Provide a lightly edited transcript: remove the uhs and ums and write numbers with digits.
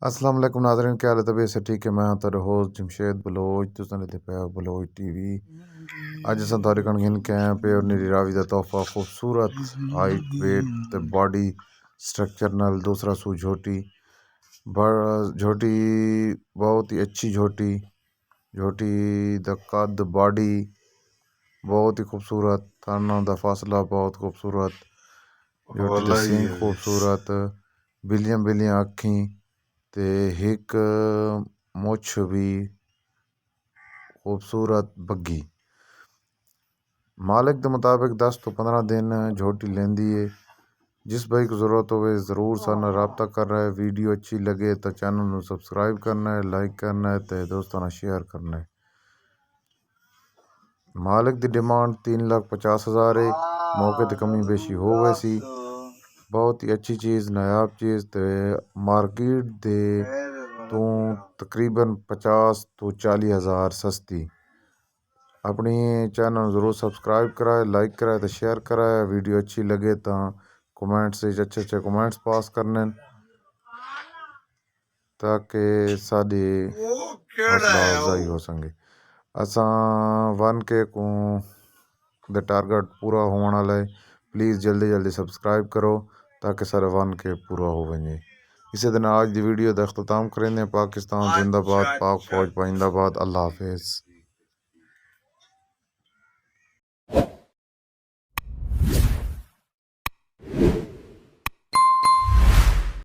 अस्सलाम वालेकुम नाज़रीन, क्या हाल है? तबीयत से ठीक है? मैं तेरे होस्ट जमशेद बलोच तुसां दे पे बलोच टीवी अज असां तुहाडे कण गिन के आए पे और निरी रावी दा तोहफा खूबसूरत हाइट वेट ते बॉडी स्ट्रक्चर नाल दूसरा सू झोटी झोटी बहुत ही अच्छी झोटी झोटी दा कद बॉडी बहुत ही खूबसूरत थाना दा फासला बहुत खूबसूरत झोटी दे सींग खूबसूरत बिलियां बिलियां अखी ते एक मुछ भी खूबसूरत बग्गी मालिक के मुताबिक 10 तो 15 दिन झोटी लेंदी है। जिस भाई को ज़रूरत हो ज़रूर साना रबता कर रहा है। वीडियो अच्छी लगे तो चैनल को सब्सक्राइब करना है, लाइक करना है तो दोस्तों ने शेयर करना है। मालिक की डिमांड 3,50,000 है। मौके ते कमी बेशी हो वैसी बहुत ही अच्छी चीज़ नायाब चीज़ ते मार्केट दे तो तकरीबन 50 तो 40,000 सस्ती। अपनी चैनल ज़रूर सब्सक्राइब कराए, लाइक कराए तो शेयर कराए। वीडियो अच्छी लगे तो कमेंट्स अच्छे अच्छे कमेंट्स पास करने ताकि साड़ी हौसला अफजाई हो सके। असा 1K को द टारगेट पूरा होने वाला है। प्लीज़ जल्दी जल्दी सब्सक्राइब करो ताकि सारे 1K पूरा हो वजे। इसी दिन आज की वीडियो का अख्ताम करेंगे। पाकिस्तान जिंदाबाद, पाक फौज पाइंदाबाद। अल्लाह हाफिज़।